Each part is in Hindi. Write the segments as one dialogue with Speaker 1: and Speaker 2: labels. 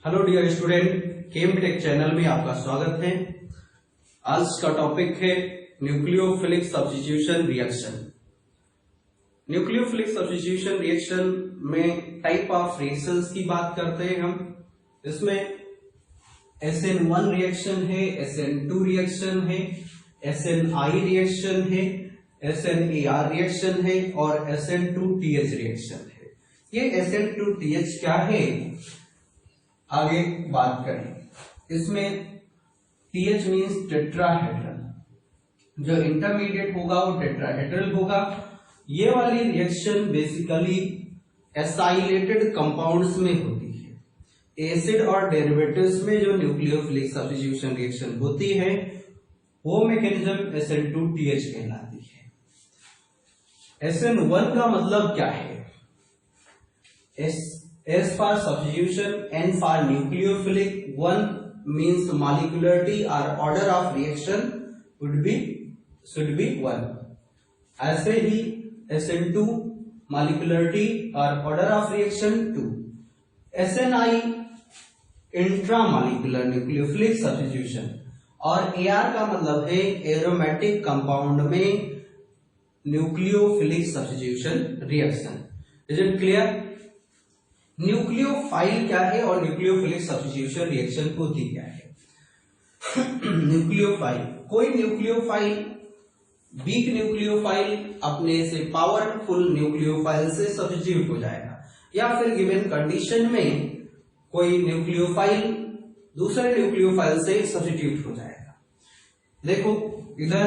Speaker 1: Hello dear student, Chemtech channel में आपका स्वागत है। आज का टॉपिक है nucleophilic substitution reaction. Nucleophilic substitution reaction में टाइप ऑफ रिएक्शंस की बात करते हैं हम। इसमें SN1 रिएक्शन है, SN2 रिएक्शन है, SNI रिएक्शन है, SNAR रिएक्शन है और SN2TH रिएक्शन है। ये SN2TH क्या है आगे बात करें। इसमें TH मीन्स टेट्राहेड्रल, जो इंटरमीडिएट होगा वो टेट्राहेड्रल होगा। ये वाली रिएक्शन बेसिकली एसाइलेटेड कंपाउंड्स में होती है। एसिड और डेरिवेटिव्स में जो न्यूक्लियोफिलिक सब्स्टिट्यूशन रिएक्शन होती है वो मैकेनिज्म SN2TH कहलाती है। SN1 का मतलब क्या है? S for substitution, N for nucleophilic, 1 means molecularity or order of reaction should be 1. ऐसे ही SN2 molecularity or order of reaction 2. SNI intramolecular nucleophilic substitution और AR का मतलब है एरोमेटिक कंपाउंड में nucleophilic substitution reaction. Is it clear? Nucleophile क्या है और न्यूक्लियोफिलिक सब्स्टिट्यूशन रिएक्शन होती क्या है? न्यूक्लियोफाइल, कोई न्यूक्लियोफाइल वीक न्यूक्लियोफाइल अपने से पावरफुल न्यूक्लियोफाइल से सब्स्टिट्यूट हो जाएगा, या फिर गिवन कंडीशन में कोई न्यूक्लियोफाइल दूसरे न्यूक्लियोफाइल से सब्स्टिट्यूट हो जाएगा। देखो इधर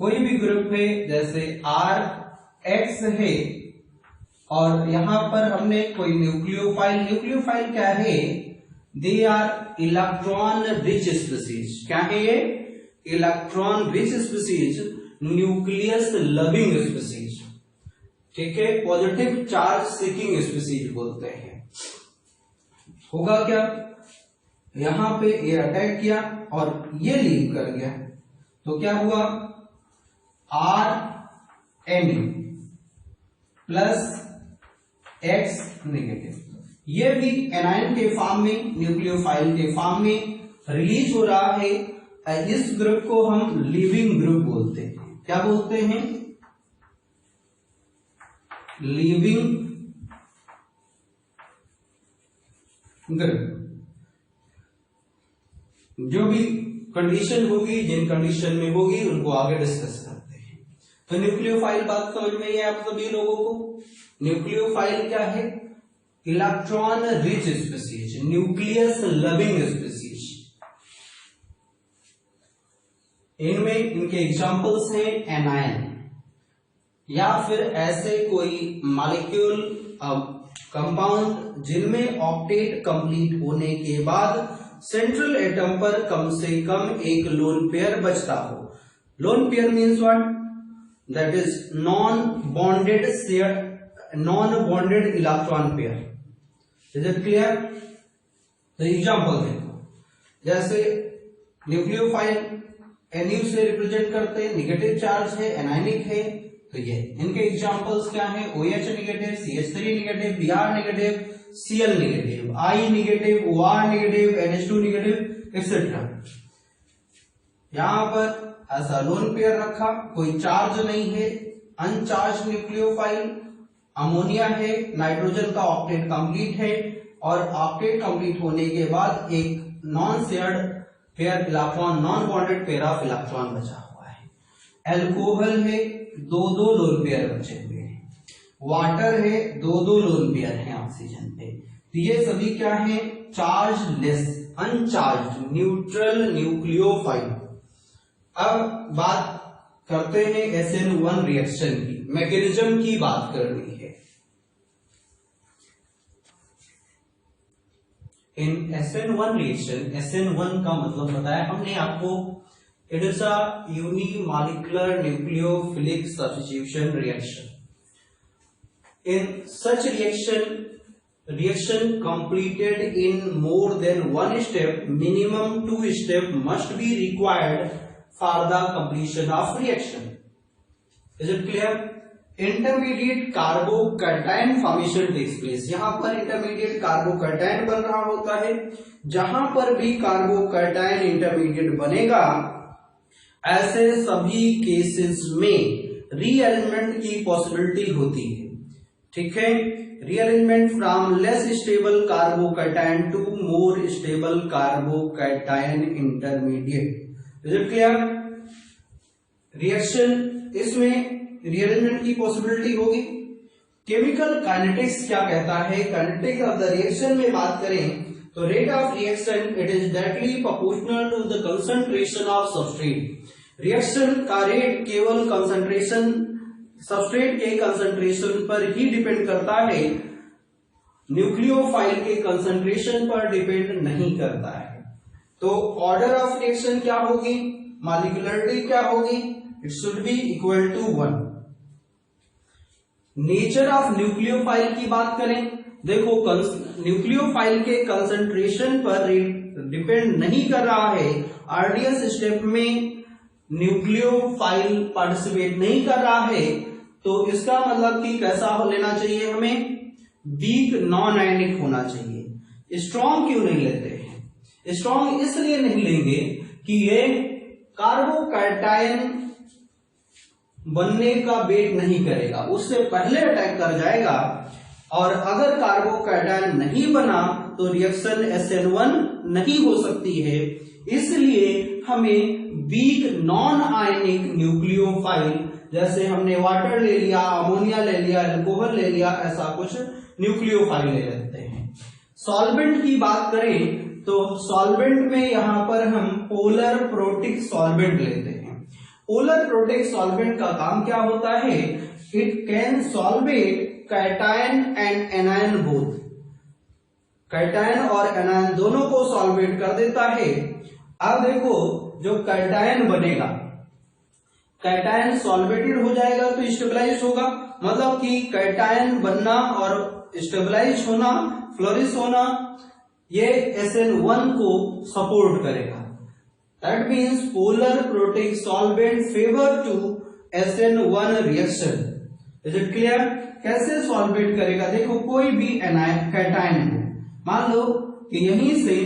Speaker 1: कोई भी ग्रुप है, जैसे RH है और यहां पर हमने कोई न्यूक्लियोफाइल क्या है? They are electron rich species. क्या है ये? Electron rich species, nucleus loving species. ठीक है, पॉजिटिव चार्ज सीकिंग स्पीसीज बोलते हैं। होगा क्या? यहां पे ये अटैक किया और ये लीव कर गया, तो क्या हुआ? RN प्लस X नेगेटिव, ये भी एनायन के फॉर्म में, न्यूक्लियोफाइल के फॉर्म में रिलीज हो रहा है। इस ग्रुप को हम लीविंग ग्रुप बोलते हैं। क्या बोलते हैं? Leaving group. जो भी कंडीशन होगी, जिन कंडीशन में होगी उनको आगे डिस्कस करते हैं। तो न्यूक्लियोफाइल बात समझ में है आप सभी लोगों को? न्यूक्लियोफाइल क्या है? Electron rich species, nucleus loving species. इनमें इनके एग्जांपल्स हैं एनायन, या फिर ऐसे कोई मॉलिक्यूल कंपाउंड जिनमें ऑक्टेट कंप्लीट होने के बाद सेंट्रल एटम पर कम से कम एक लोन पेयर बचता हो। Lone pair means what? That is non-bonded electron pair. Is it clear? तो एग्जाम्पल देखो, जैसे न्यूक्लियोफाइल Nu से रिप्रेजेंट करते हैं, निगेटिव चार्ज है, एनायनिक है। तो ये इनके एग्जाम्पल्स क्या हैं? OH negative, CH3 negative, Br negative, Cl negative, I negative, OR negative, NH2 negative etcetera. यहां पर ऐसा लोन पेयर रखा, कोई चार्ज नहीं है, अनचार्ज न्यूक्लियोफाइल। अमोनिया है, नाइट्रोजन का ऑक्टेट कंप्लीट है और ऑक्टेट कंप्लीट होने के बाद एक non shared pair electron, non bonded pair of electron बचा हुआ है। अल्कोहल है, दो लोन पेयर बचे हुए हैं। वाटर है, दो लोन पेयर हैं ऑक्सीजन पे। तो ये सभी क्या है? Charge less, अनचार्ज, neutral nucleophile. अब बात करते हैं SN1 रिएक्शन की, मैकेनिज्म की बात करनी है। इन SN1 रिएक्शन, SN1 का मतलब बताया हमने आपको, it is a unimolecular nucleophilic substitution reaction. In such reaction completed in more than one step, minimum 2 steps must be required for the completion of reaction. Is it clear? Intermediate carbocation formation takes place. यहां पर इंटरमीडिएट कार्बोकैटायन बन रहा होता है। जहां पर भी कार्बोकैटायन इंटरमीडिएट बनेगा, ऐसे सभी केसेस में रीअरेंजमेंट की पॉसिबिलिटी होती है। ठीक है, rearrangement from less stable carbocation to more stable carbocation intermediate. Is it clear? Reaction, इसमें रीअरेंजमेंट की पॉसिबिलिटी होगी। केमिकल काइनेटिक्स क्या कहता है? काइनेटिक्स ऑफ द रिएक्शन में बात करें तो rate of reaction it is directly proportional to the concentration of substrate. Reaction का रेट केवल कंसंट्रेशन, सबस्ट्रेट के कंसंट्रेशन पर ही डिपेंड करता है, न्यूक्लियोफाइल के कंसंट्रेशन पर डिपेंड नहीं करता है। तो ऑर्डर ऑफ रिएक्शन क्या होगी, मॉलिक्यूलरिटी क्या होगी? It should be equal to 1। Nature of nucleophile की बात करें, देखो न्यूक्लियोफाइल के कंसंट्रेशन पर डिपेंड नहीं कर रहा है। आरडीएस स्टेप में न्यूक्लियोफाइल पार्टिसिपेट नहीं कर रहा है, तो इसका मतलब कि कैसा हो लेना चाहिए हमें? वीक नॉन आयनिक होना चाहिए। स्ट्रॉन्ग क्यों नहीं लेते हैं? स्ट्रॉन्ग इसलिए नहीं लेंगे कि ये कार्बोकैटायन बनने का वेट नहीं करेगा, उससे पहले अटैक कर जाएगा। और अगर कार्बोकैटायन नहीं बना तो रिएक्शन SN1 नहीं हो सकती है। इसलिए हमें वीक नॉन आयनिक न्यूक्लियोफाइल, जैसे हमने वाटर ले लिया, अमोनिया ले लिया, अल्कोहल ले लिया, ऐसा कुछ न्यूक्लियोफाइल ले लेते हैं। सॉल्वेंट की बात करें तो सॉल्वेंट में यहां पर हम पोलर प्रोटिक सॉल्वेंट लेते हैं। पोलर प्रोटिक सॉल्वेंट का काम क्या होता है? It can solvate cation and anion both. Cation और एनायन दोनों को सॉल्वेट कर देता है। अब देखो, जो कैटायन बनेगा, कैटायन सॉल्वेटेड हो जाएगा तो स्टेबलाइज होगा। मतलब कि कैटायन बनना और स्टेबलाइज होना, फ्लोरिश होना, ये SN1 को सपोर्ट करेगा। That means polar protic solvent favour to SN1 reaction. Is it clear? कैसे सॉल्वेट करेगा? देखो, कोई भी कैटायन हो, मान लो कि यहीं से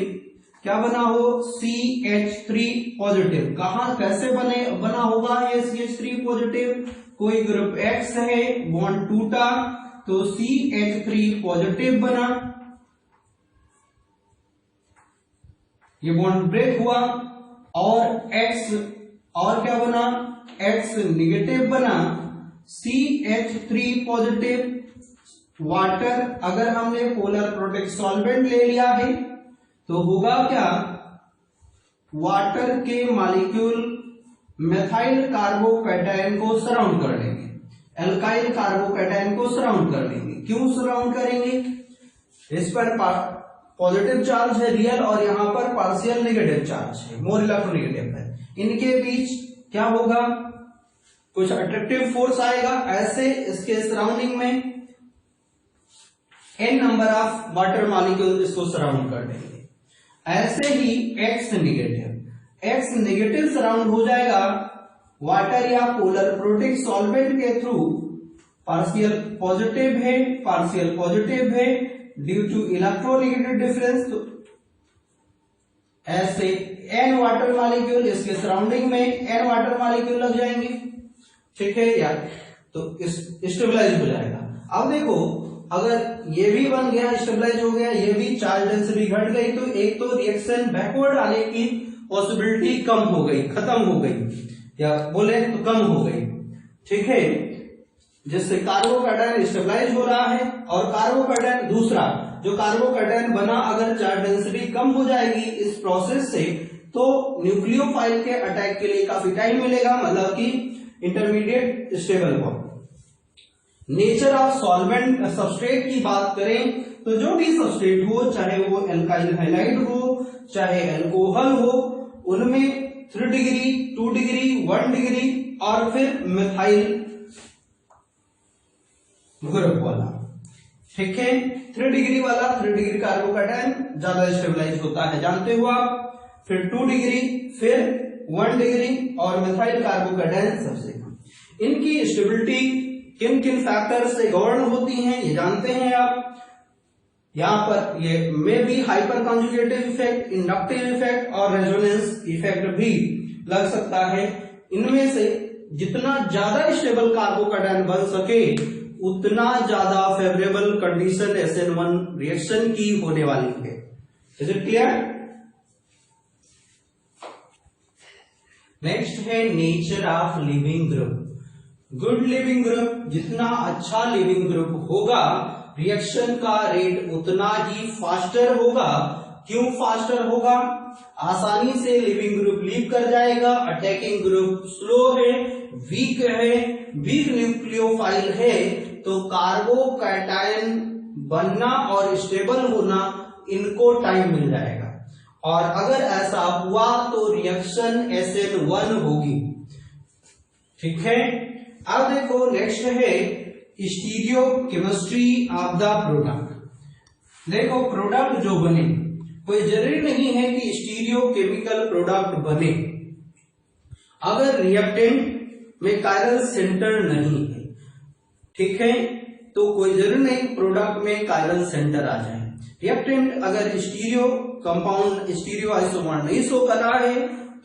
Speaker 1: क्या बना हो, CH3 पॉजिटिव। कहां कैसे बना होगा ये CH3 पॉजिटिव? कोई ग्रुप X है, बॉन्ड टूटा तो CH3 पॉजिटिव बना, ये बॉन्ड ब्रेक हुआ, और X और क्या बना, X निगेटिव बना, CH3 पॉजिटिव। वाटर, अगर हमने पोलर प्रोटिक सॉल्वेंट ले लिया है तो होगा क्या, वाटर के मॉलिक्यूल मेथाइल कार्बोकैटायन को सराउंड कर लेंगे, एल्काइल कार्बोकैटायन को सराउंड कर लेंगे। क्यों सराउंड करेंगे? इस पर पॉजिटिव चार्ज है रियल, और यहां पर पार्शियल नेगेटिव चार्ज है, मोर इलेक्ट्रोनेगेटिव है। इनके बीच क्या होगा, कुछ अट्रैक्टिव फोर्स आएगा। ऐसे इसके सराउंडिंग में n number of water molecule इसको सराउंड कर देंगे। ऐसे ही X नेगेटिव सराउंड हो जाएगा वाटर या पोलर प्रोटिक सॉल्वेंट के थ्रू। पार्शियल पॉजिटिव है ड्यू टू इलेक्ट्रोनेगेटिव डिफरेंस। तो ऐसे n वाटर मॉलिक्यूल इसके सराउंडिंग में n वाटर मॉलिक्यूल लग जाएंगे। ठीक है यार, तो स्टेबलाइज हो जाएगा। अब देखो, अगर ये भी बन गया, स्टेबलाइज हो गया, ये भी चार्ज डेंसिटी घट गई, तो एक तो रिएक्शन बैकवर्ड आने की पॉसिबिलिटी कम हो गई, खत्म हो गई, या बोले तो कम हो गई। ठीक है, जिससे कार्बोकैटायन स्टेबलाइज हो रहा है। और कार्बोकैटायन, दूसरा जो कार्बोकैटायन बना, अगर चार्ज डेंसिटी कम हो जाएगी इस प्रोसेस से, तो न्यूक्लियोफाइल के अटैक के लिए काफी टाइम मिलेगा, मतलब कि इंटरमीडिएट स्टेबल हो। नेचर ऑफ सॉल्वेंट सबस्ट्रेट की बात करें तो जो भी सबस्ट्रेट हो, चाहे वो एल्काइल हैलाइड हो, चाहे अल्कोहल हो, उनमें 3 डिग्री, 2 डिग्री, 1 डिग्री और फिर मिथाइल ग्रुप वाला। ठीक है, 3 डिग्री वाला, 3 डिग्री कार्बोकैटायन ज्यादा स्टेबलाइज होता है, जानते हो आप। फिर 2 डिग्री, फिर 1 डिग्री और मिथाइल कार्बोकैटायन सबसे कम। इनकी स्टेबिलिटी किन किन फैक्टर से गवर्न होती हैं ये जानते हैं आप। यहाँ पर ये में भी hyper conjugative effect, inductive effect और रेजोनेंस इफेक्ट भी लग सकता है। इनमें से जितना ज्यादा स्टेबल कार्बोकैटायन बन सके उतना ज्यादा फेवरेबल कंडीशन SN1 रिएक्शन की होने वाली है। Is it clear? नेक्स्ट है nature of leaving group. Good leaving group, जितना अच्छा लिविंग ग्रुप होगा रिएक्शन का रेट उतना ही फास्टर होगा। क्यों फास्टर होगा? आसानी से लिविंग ग्रुप लीव कर जाएगा, अटैकिंग ग्रुप स्लो है, वीक है, वीक न्यूक्लियोफाइल है, तो कार्बोकैटायन बनना और स्टेबल होना इनको टाइम मिल जाएगा। और अगर ऐसा हुआ तो रिएक्शन SN1 होगी। ठीक है, अब देखो नेक्स्ट है stereo chemistry of the product. देखो प्रोडक्ट जो बने, कोई जरूरी नहीं है कि स्टीरियो केमिकल प्रोडक्ट बने अगर रिएक्टेंट में कायरल सेंटर नहीं है। ठीक है, तो कोई जरूरी नहीं प्रोडक्ट में कायरल सेंटर आ जाए। रिएक्टेंट अगर स्टीरियो कंपाउंड स्टीरियो आइसोमर नहीं शो कर रहा है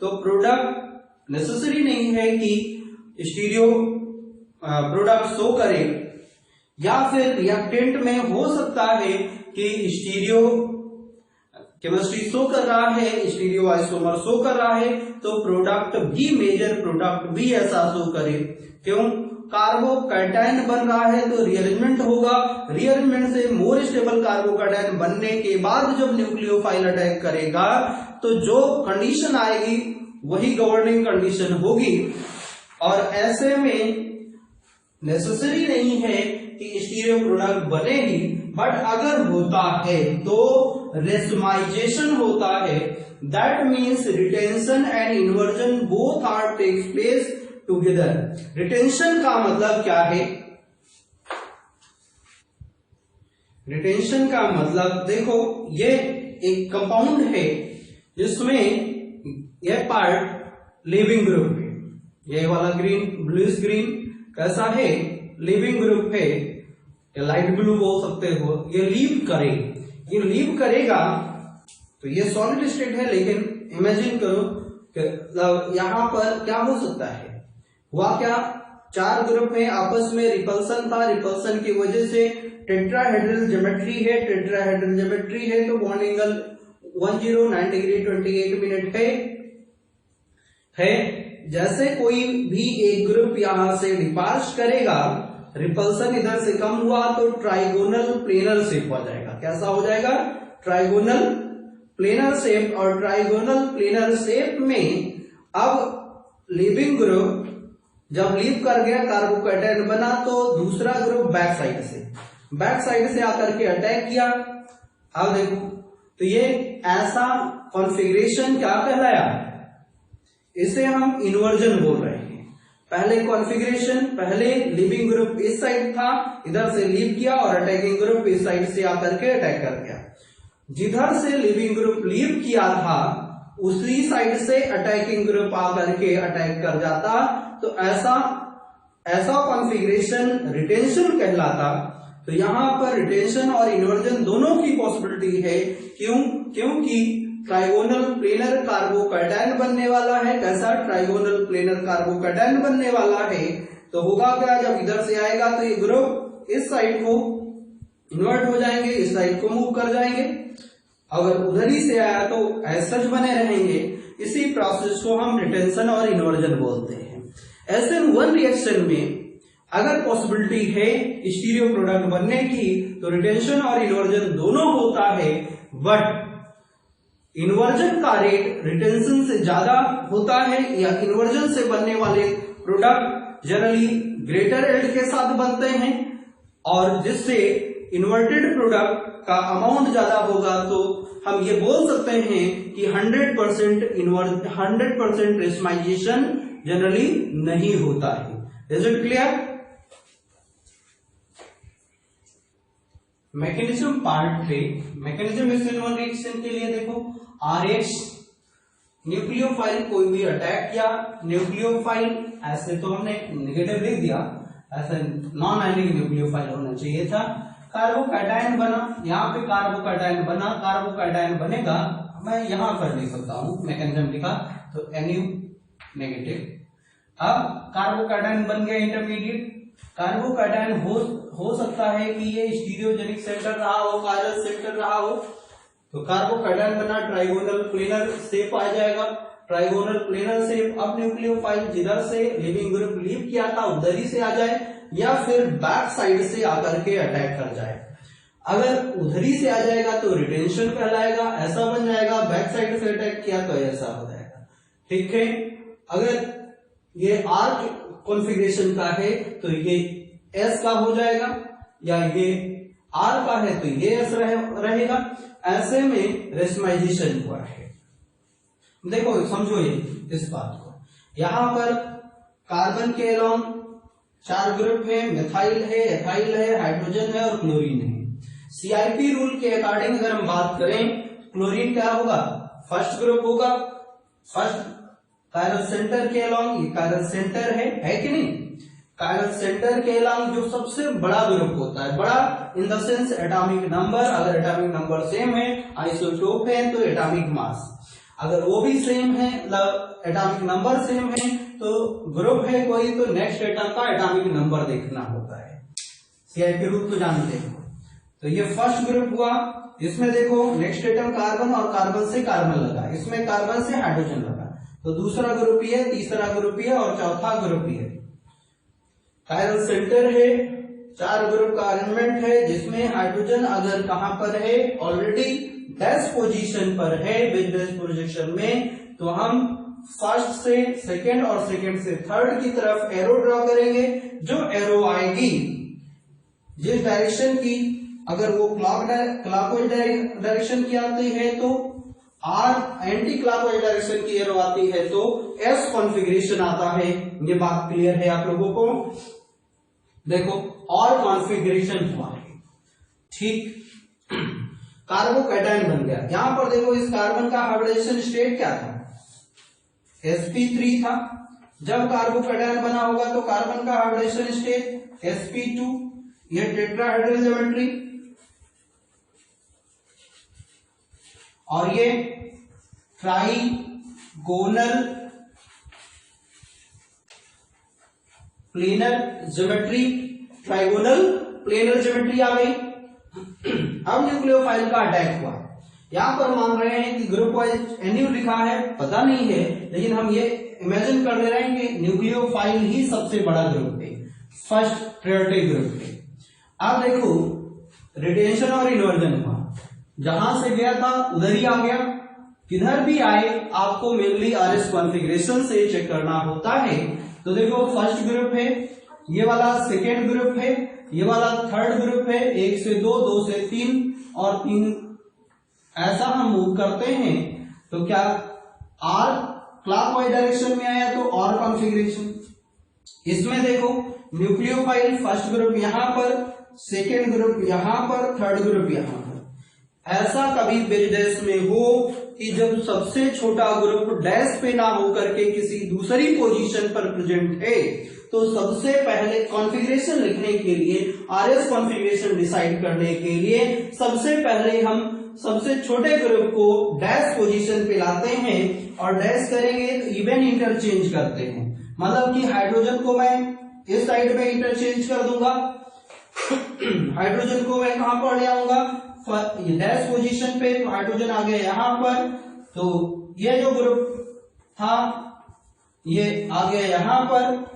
Speaker 1: तो प्रोडक्ट नेसेसरी नहीं है कि स्टीरियो प्रोडक्ट शो करे, या फिर रिएक्टेंट में हो सकता है कि स्टीरियो केमिस्ट्री शो कर रहा है, स्टीरियो आइसोमर शो कर रहा है, तो प्रोडक्ट भी मेजर प्रोडक्ट भी ऐसा शो करे। क्यों? कार्बोकैटायन बन रहा है तो रीअरेंजमेंट होगा, रीअरेंजमेंट से मोर स्टेबल कार्बोकैटायन बनने के बाद जब न्यूक्लियोफाइल अटैक करेगा तो जो कंडीशन आएगी वही गवर्निंग कंडीशन होगी। और ऐसे में नेसेसरी नहीं है कि स्टीरियो प्रोडक्ट बने ही, बट अगर होता है तो रेसमाइजेशन होता है। That means retention and inversion both are takes place together. Retention का मतलब क्या है? रिटेंशन का मतलब देखो ये एक कंपाउंड है जिसमें यह पार्ट लिविंग ग्रुप है, ये वाला ग्रीन ब्लूइश ग्रीन कैसा है? लिविंग ग्रुप है, या लाइट ब्लू बोल सकते हो। ये लीव करे, ये लीव करेगा तो ये सॉलिड स्टेट है, लेकिन इमेजिन करो कि यहाँ पर क्या हो सकता है? हुआ क्या? चार ग्रुप में आपस में रिपल्सन था, रिपल्सन की वजह से टेट्राहेड्रल ज्योमेट्री है, टेट्राहेड्रल ज्योमेट्री है तो बॉन्ड एंगल 109 डिग्री 28 मिनट है। जैसे कोई भी एक ग्रुप यहां से डिपार्च करेगा, रिपल्सन इधर से कम हुआ तो ट्राइगोनल प्लेनर शेप हो जाएगा। कैसा हो जाएगा? Trigonal planar shape. और ट्राइगोनल प्लेनर शेप में अब लिविंग ग्रुप जब लीव कर गया, कार्बोकैटायन बना, तो दूसरा ग्रुप बैक साइड से आकर के अटैक किया। अब देखो तो ये ऐसा कॉन्फ़िगरेशन क्या कहलाया? इसे हम इन्वर्जन बोल रहे हैं। पहले कॉन्फ़िगरेशन, पहले लिविंग ग्रुप इस साइड था, इधर से लीव किया और अटैकिंग ग्रुप इस साइड से आकर के अटैक कर गया। जिधर से लिविंग ग्रुप लीव किया था उसी साइड से अटैकिंग ग्रुप आकर के अटैक कर जाता, तो ऐसा कॉन्फ़िगरेशन रिटेंशन कहलाता। तो यहां पर रिटेंशन और इन्वर्जन दोनों की पॉसिबिलिटी है। क्यों? क्योंकि ट्राइगोनल प्लेनर कार्बोकैटायन बनने वाला है। कैसा? ट्राइगोनल प्लेनर कार्बोकैटायन बनने वाला है। तो होगा क्या? जब इधर से आएगा तो ये ग्रुप इस साइड को इन्वर्ट हो जाएंगे, इस साइड को मूव कर जाएंगे। अगर उधर ही से आया तो ऐसा बने रहेंगे। इसी प्रोसेस को हम रिटेंशन और इन्वर्जन बोलते हैं। SN1 रिएक्शन में अगर पॉसिबिलिटी है स्टीरियो प्रोडक्ट बनने की तो रिटेंशन और इन्वर्जन दोनों होता है, बट इन्वर्जन का रेट रिटेंशन से ज्यादा होता है, या इन्वर्जन से बनने वाले प्रोडक्ट जनरली ग्रेटर एल्ड के साथ बनते हैं, और जिससे इन्वर्टेड प्रोडक्ट का अमाउंट ज्यादा होगा तो हम ये बोल सकते हैं कि 100% रेसमाइजेशन जनरली नहीं होता है। Is it clear? Mechanism part 3। Mechanism SN1 reaction के लिए देखो RH न्यूक्लियोफाइल कोई भी अटैक किया, न्यूक्लियोफाइल ऐसे तो हमने नेगेटिव लिख दिया, ऐसा नॉन आयनिक न्यूक्लियोफाइल होना चाहिए था। कार्बोकैटायन बना, यहाँ पे कार्बोकैटायन बना, कार्बोकैटायन बनेगा, मैं यहां पर लिख सकता हूं मैकेनिज्म लिखा तो Nu नेगेटिव। अब कार्बोकैटायन बन गया इंटरमीडिएट। कार्बोकैटायन हो सकता है कि ये स्टीरियोजेनिक सेंटर रहा हो, कायरल सेंटर रहा हो, तो कार्बोकैटायन बना, ट्राइगोनल प्लेनर शेप आ जाएगा, ट्राइगोनल प्लेनर शेप। अब न्यूक्लियोफाइल जिधर से लिविंग ग्रुप लीव किया था उधर ही से आ जाए या फिर बैक साइड से आकर के अटैक कर जाए। अगर उधरी से आ जाएगा तो रिटेंशन कहलाएगा, ऐसा बन जाएगा। बैक साइड से अटैक किया तो ऐसा हो जाएगा, ठीक है। अगर ये आर्क कॉन्फ़िगरेशन का है तो ये एस का हो जाएगा, या ये आर का है तो ये एस रहेगा। ऐसे में रेशमाइजेशन हुआ है। देखो समझो ये इस बात को, यहां पर कार्बन के अलोंग 4 ग्रुप है, मिथाइल है, एथाइल है, हाइड्रोजन है और क्लोरीन है। सीआईपी रूल के अकॉर्डिंग अगर हम बात करें, क्लोरीन क्या होगा, फर्स्ट ग्रुप होगा, फर्स्ट कायरल सेंटर के अलोंग, ये कायरल सेंटर है कि नहीं। कायरल सेंटर के अलोंग जो सबसे बड़ा ग्रुप होता है, बड़ा in the sense atomic number, अगर एटॉमिक नंबर सेम है, आइसोटोप है तो एटॉमिक मास, अगर वो भी सेम है, मतलब एटॉमिक नंबर सेम है तो ग्रुप है कोई, तो नेक्स्ट एटम का एटॉमिक नंबर देखना होता है। सीआईपी रूल तो जानते हो। तो ये फर्स्ट ग्रुप हुआ, इसमें देखो नेक्स्ट एटम कार्बन और कार्बन से कार्बन लगा, इसमें कार्बन से हाइड्रोजन लगा, तो दूसरा ग्रुप ये, तीसरा ग्रुप ये और चौथा ग्रुप ये। कायरल सेंटर है, 4 ग्रुप का अरेंजमेंट है, जिसमें हाइड्रोजन अगर कहां पर है, ऑलरेडी डैश पोजीशन पर है विद डैश प्रोजेक्शन में, तो हम फर्स्ट से सेकंड और सेकंड से थर्ड की तरफ एरो ड्रॉ करेंगे। जो एरो आएगी जिस डायरेक्शन की, अगर वो क्लॉकवाइज डायरेक्शन की आती है तो आर, एंटी क्लॉकवाइज डायरेक्शन की एरो आती है तो एस कॉन्फ़िगरेशन आता है। ये बात क्लियर है आप लोगों को। देखो और कॉन्फ़िगरेशन हुआ है, ठीक। कार्बोकैटायन बन गया। यहां पर देखो इस कार्बन का हाइब्रिडेशन स्टेट क्या था, sp3 था। जब कार्बोकैटायन बना होगा तो कार्बन का हाइब्रिडेशन स्टेट sp2, ये टेट्राहेड्रल ज्योमेट्री, और ये trigonal planar geometry, trigonal planar geometry आ गई। अब न्यूक्लियोफाइल का अटैक हुआ। यहां पर मान रहे हैं कि ग्रुप वाइज एनयू लिखा है, पता नहीं है, लेकिन हम ये इमेजिन कर ले रहे हैं कि न्यूक्लियोफाइल ही सबसे बड़ा ग्रुप है, फर्स्ट प्रायोरिटी ग्रुप है। अब देखो रिटेंशन और इन्वर्जन हुआ, जहां से गया था उधर ही आ गया। किधर भी आए आपको मेनली आरएस कॉन्फ़िगरेशन से चेक करना होता है। तो देखो फर्स्ट ग्रुप है, ये वाला सेकेंड ग्रुप है, ये वाला थर्ड ग्रुप है, 1 से 2, 2 से 3 और 3 ऐसा हम मूव करते हैं। तो क्या आर क्लॉकवाइज डायरेक्शन में आया तो और कॉन्फ़िगरेशन। इसमें देखो न्यूक्लियोफाइल फर्स्ट ग्रुप यहां पर, सेकेंड ग्रुप यहां पर, थर्ड ग्रुप यहां पर। ऐसा कभी बेस डैश में हो कि जब सबसे छोटा ग्रुप डैश पे ना होकर के किसी दूसरी पोजीशन पर प्रेजेंट है, तो सबसे पहले कॉन्फ़िगरेशन लिखने के लिए, आरएस कॉन्फ़िगरेशन डिसाइड करने के लिए सबसे पहले हम सबसे छोटे ग्रुप को डैश पोजीशन पे लाते हैं और डैश करेंगे तो इवन इंटरचेंज करते हैं। मतलब कि हाइड्रोजन को मैं इस साइड पे इंटरचेंज कर दूंगा, हाइड्रोजन को मैं कहां पर ले आऊंगा, डैश पोजीशन पे, तो हाइड्रोजन आ गया यहां पर, तो ये जो ग्रुप था ये आ गया यहां पर।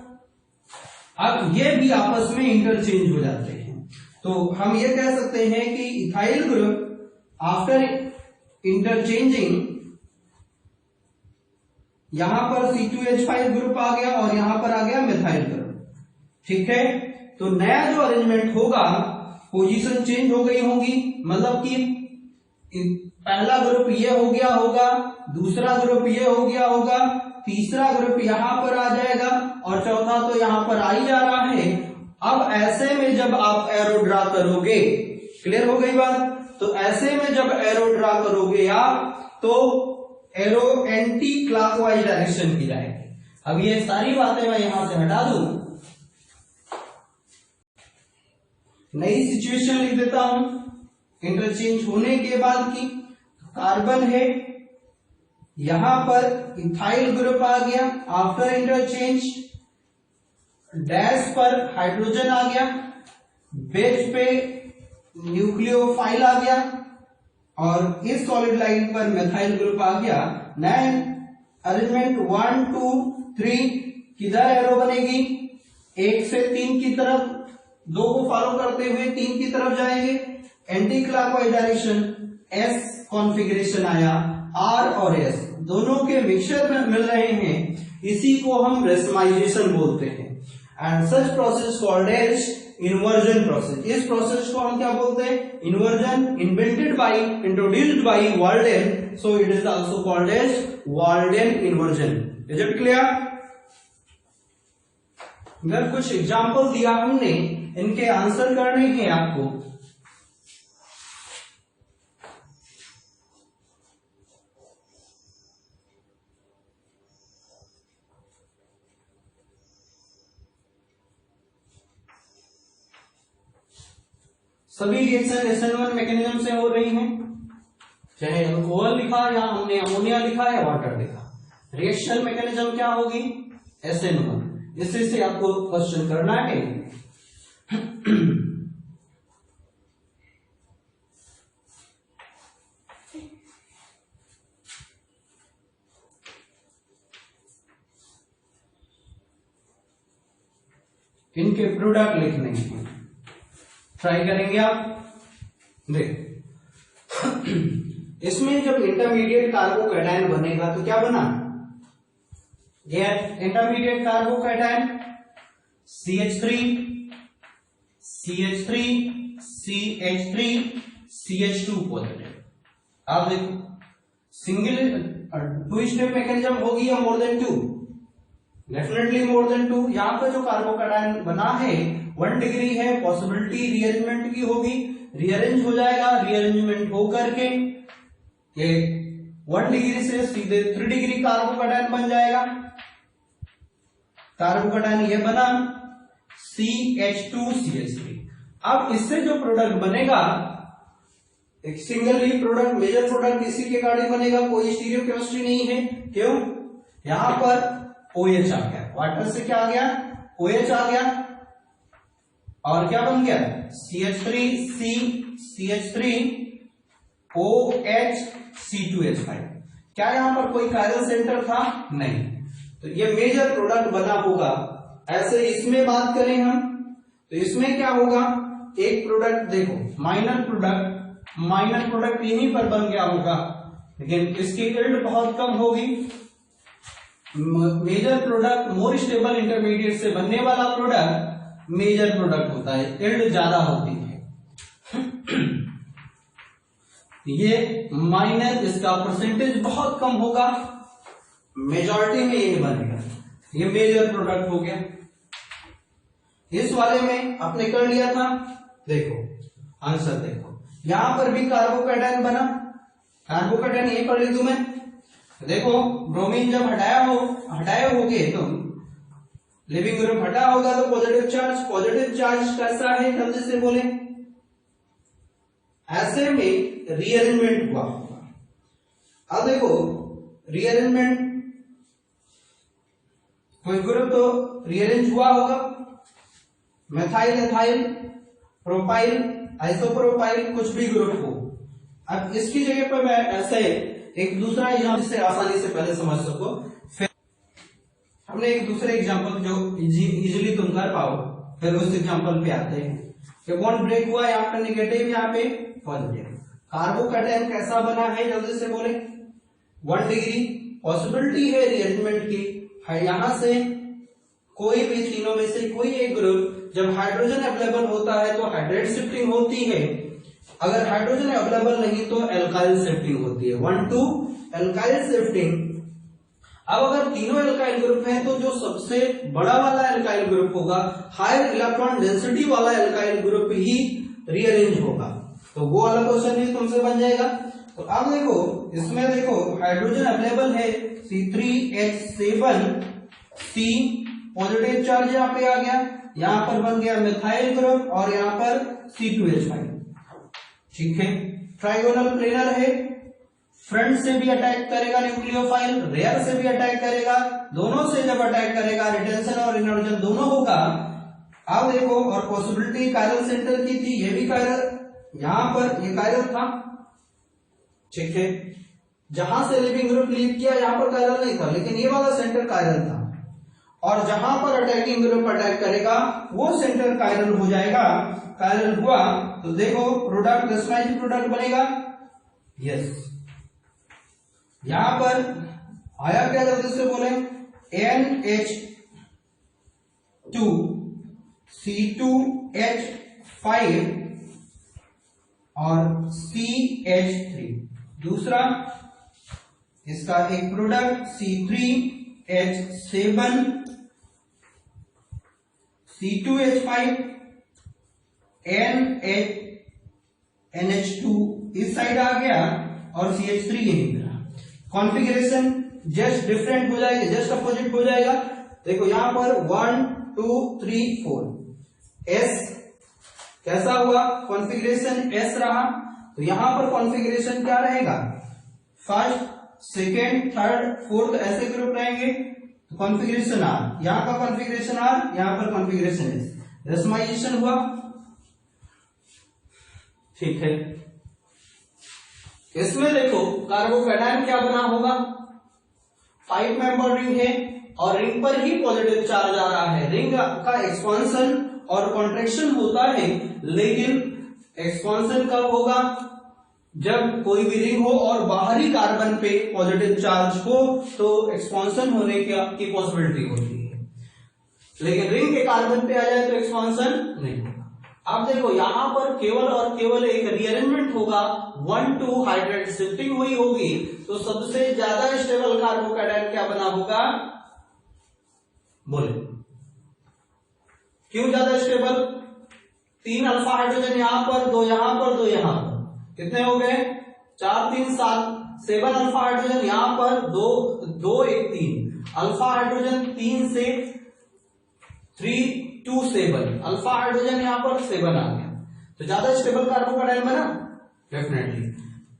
Speaker 1: अब ये भी आपस में इंटरचेंज हो जाते हैं, तो हम ये कह सकते हैं कि इथाइल ग्रुप आफ्टर इंटरचेंजिंग, यहां पर C2H5 ग्रुप आ गया और यहां पर आ गया मिथाइल ग्रुप, ठीक है। तो नया जो अरेंजमेंट होगा, पोजीशन चेंज हो गई होगी, मतलब कि पहला ग्रुप ये हो गया होगा, दूसरा ग्रुप ये हो गया होगा, तीसरा ग्रुप यहां पर आ जाएगा और चौथा तो यहां पर आ ही जा रहा है। अब ऐसे में जब आप एरो ड्रा करोगे, क्लियर हो गई बात, तो ऐसे में जब एरो ड्रा करोगे आप, तो एरो एंटी क्लॉकवाइज डायरेक्शन की जाएगी। अब ये सारी बातें मैं यहां से हटा दूं, नई सिचुएशन लिख देता हूं इंटरचेंज होने के बाद की। कार्बन है, यहां पर इथाइल ग्रुप आ गया, आफ्टर इंटरचेंज डैश पर हाइड्रोजन आ गया, बेस पे न्यूक्लियोफाइल आ गया और इस सॉलिड लाइन पर मेथाइल ग्रुप आ गया। नए अरेंजमेंट 1 2 3 किधर एरो बनेगी, 1 से 3 की तरफ, 2 को फॉलो करते हुए 3 की तरफ जाएंगे, anti clockwise direction, S configuration आया, आर और एस दोनों के मिक्सचर में मिल रहे हैं, इसी को हम रेसमाइजेशन बोलते हैं। And such process called as inversion process. इस प्रोसेस को हम क्या बोलते हैं, inversion, invented by, introduced by Walden, so it is also called as Walden inversion. Is it clear? अगर कुछ एग्जांपल दिया हमने, इनके आंसर करने हैं आपको। सभी रिएक्शन SN1 मैकेनिज्म से हो रही हैं, चाहे अल्कोहल लिखा या हमने अमोनिया लिखा या वाटर लिखा, रिएक्शन मैकेनिज्म क्या होगी, SN1। इसी से आपको क्वेश्चन करना है। इनके प्रोडक्ट लिखने हैं, ट्राई करेंगे आप। देखो इसमें जब इंटरमीडिएट कार्बोकैटायन बनेगा तो क्या बना, intermediate carbocation CH3 CH3 CH3 CH2 positive. आप देखो सिंगल 2 स्टेप मैकेनिज्म होगी या more than 2, definitely more than 2। यहां पर जो कार्बोकैटायन बना है 1 डिग्री है, पॉसिबिलिटी रीअरेंजमेंट की होगी, रीअरेंज हो जाएगा, रीअरेंजमेंट हो करके ये 1 डिग्री से सीधे 3 डिग्री कार्बोकैटायन बन जाएगा। कार्बोकैटायन ये बना CH2CH3। अब इससे जो प्रोडक्ट बनेगा एक सिंगल ही प्रोडक्ट, मेजर प्रोडक्ट इसी के अकॉर्डिंग बनेगा, कोई स्टीरियोकेमिस्ट्री नहीं है। क्यों, यहां पर OH आ गया, वाटर से क्या आ गया, OH आ गया और क्या बन गया CH3C CH3 OH C2H5। क्या यहां पर कोई कायरल सेंटर था, नहीं, तो ये मेजर प्रोडक्ट बना होगा। ऐसे इसमें बात करें हम तो इसमें क्या होगा, एक प्रोडक्ट देखो माइनर प्रोडक्ट यहीं पर बन गया होगा, लेकिन इसकी यील्ड बहुत कम होगी। Major product more stable intermediate से बनने वाला प्रोडक्ट मेजर प्रोडक्ट होता है, यील्ड ज्यादा होती है। ये माइनर, इसका परसेंटेज बहुत कम होगा, मेजॉरिटी में ये बनेगा, ये मेजर प्रोडक्ट हो गया। इस वाले में आपने कर लिया था, देखो आंसर देखो, यहां पर भी कार्बोकैटायन बना, कार्बोकैटायन ये पढ़ ली तुम्हें। देखो ब्रोमीन जब हटाए होगे तो लिविंग ग्रुप हटा होगा तो पॉजिटिव चार्ज कैसा है, जल्दी से बोले, ऐसे में रीअरेंजमेंट हुआ होगा। अब देखो रीअरेंजमेंट, कोई ग्रुप तो रीअरेंज हुआ होगा, मेथाइल एथाइल प्रोपाइल आइसोप्रोपाइल कुछ भी ग्रुप हो। अब इसकी जगह पर मैं ऐसे एक दूसरा एग्जाम्पल से आसानी से पहले समझ सको, फिर हमने एक दूसरे एग्जाम्पल जो इजीली तुम कर पाओ, फिर उस एग्जाम्पल पे आते हैं कि बॉन्ड ब्रेक हुआ, यहाँ पे निगेटिव, यहाँ पे पॉजिटिव। कार्बोकैटायन कैसा बना है, जल्दी से बोले, 1 डिग्री, पॉसिबिलिटी है रीअरेंजमेंट की, यहां से कोई भी तीनों में से कोई एक ग्रुप, जब हाइड्रोजन अवेलेबल होता है तो हाइड्रेट शिफ्टिंग होती है, अगर हाइड्रोजन अवेलेबल नहीं तो एल्काइल शिफ्टिंग होती है, 1 to एल्काइल शिफ्टिंग। अब अगर तीनों एल्काइल ग्रुप हैं तो जो सबसे बड़ा वाला एल्काइल ग्रुप होगा, हायर इलेक्ट्रॉन डेंसिटी वाला एल्काइल ग्रुप ही रीअरेंज होगा, तो वो वाला क्वेश्चन भी तुमसे बन जाएगा। तो अब देखो इसमें देखो हाइड्रोजन अवेलेबल है C3H7, C पॉजिटिव चार्ज यहाँ पे आ गया, यहाँ पर बन गया मिथाइल ग्रुप और यहाँ पर C2H5। ठीक है, ट्राइगोनल प्लेनर है, फ्रंट से भी अटैक करेगा न्यूक्लियोफाइल, रेयर से भी अटैक करेगा, दोनों से जब अटैक करेगा रिटेंशन और इनर्जन दोनों होगा। अब देखो, और पॉसिबिलिटी कायरल सेंटर की थी, ये भी कायरल, यहां पर ये कायरल था। ठीक है, जहां से लिविंग ग्रुप लीव किया यहां पर कायरल नहीं था, लेकिन ये वाला सेंटर कायरल था, और जहां पर अटैकिंग ग्रुप अटैक करेगा वो सेंटर कायरल हो जाएगा। कायरल हुआ तो देखो प्रोडक्ट रस्माइज प्रोडक्ट बनेगा। यस, यहां पर आया क्या, जल्दी से बोले, NH2C2H5 और CH3। दूसरा इसका एक प्रोडक्ट C3H7 C2H5 NH2 इस साइड आ गया और CH3 यहीं मिला। कॉन्फ़िगरेशन जस्ट डिफरेंट हो जाएगा, जस्ट अपोजिट हो जाएगा। देखो यहां पर 1 2 3 4 S कैसा हुआ, कॉन्फ़िगरेशन S रहा, तो यहां पर कॉन्फ़िगरेशन क्या रहेगा, फर्स्ट सेकेंड थर्ड फोर्थ ऐसे ग्रुप रहेंगे। तो कॉन्फ़िगरेशन R, यहां का कॉन्फ़िगरेशन R, यहां पर कॉन्फ़िगरेशन S, रेसमाइजेशन हुआ। ठीक है, इसमें देखो कार्बोकैटायन क्या बना होगा, 5 मेंबर रिंग है और रिंग पर ही पॉजिटिव चार्ज आ रहा है। रिंग का एक्सपांशन और कॉन्ट्रैक्शन होता है, लेकिन एक्सपांशन कब होगा, जब कोई भी रिंग हो और बाहरी कार्बन पे पॉजिटिव चार्ज हो तो एक्सपांशन होने की पॉसिबिलिटी होती है, लेकिन रिंग के कार्बन पे आ जाए तो एक्सपांशन नहीं होगा। अब देखो यहां पर केवल और केवल एक रीअरेंजमेंट होगा, 1-2 हाइड्रेट शिफ्टिंग हुई होगी, तो सबसे ज्यादा स्टेबल कार्बोकैटायन क्या बना होगा, बोले क्यों ज्यादा स्टेबल, 3 अल्फा हाइड्रोजन यहां पर, 2 यहां पर, 2 यहां पर, कितने हो गए, 4 3 7, 7 अल्फा हाइड्रोजन यहां पर, 2 1 3 अल्फा हाइड्रोजन 3 से 3 2 7 अल्फा हाइड्रोजन यहां पर 7 आ गया, तो ज्यादा स्टेबल कार्बोकैटायन बना, डेफिनेटली।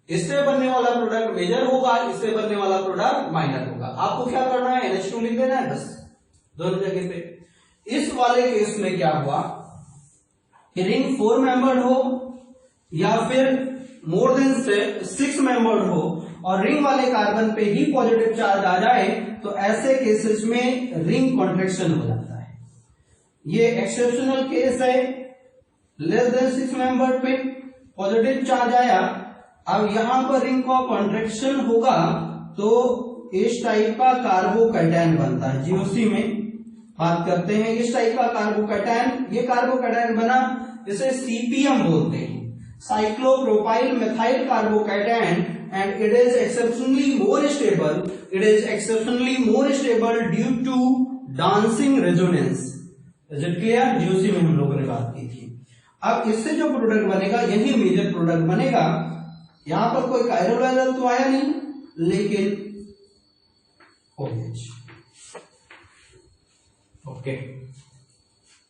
Speaker 1: इससे बनने वाला प्रोडक्ट मेजर होगा, इससे बनने वाला प्रोडक्ट माइनर होगा। आपको क्या करना है, NH2 लिख देना है बस दोनों जगह पे। इस वाले केस में क्या हुआ कि रिंग 4 मेंबर्ड हो या फिर मोर देन 6 मेंबर्ड हो और रिंग वाले कार्बन पे ही पॉजिटिव चार्ज आ जाए, तो ऐसे केसेस में रिंग कॉन्ट्रैक्शन हो जाता है। ये एक्सेप्शनल केस है, लेस देन 6 मेंबर्ड पे पॉजिटिव चार्ज आया, अब यहां पर रिंग का कॉन्ट्रैक्शन होगा तो इस टाइप का कार्बोकैटायन बनता है। जीओसी में बात करते हैं इस टाइप का कार्बोकैटायन, ये कार्बोकैटायन बना, इसे CPM बोलते हैं, cyclopropyl methyl carbocation, and it is exceptionally more stable. It is exceptionally more stable due to dancing resonance. Is it clear? GOC में हम लोगों ने बात की थी। अब इससे जो प्रोडक्ट बनेगा यही मेजर प्रोडक्ट बनेगा। यहां पर कोई कायरल वायरल तो आया नहीं, लेकिन OH। ओके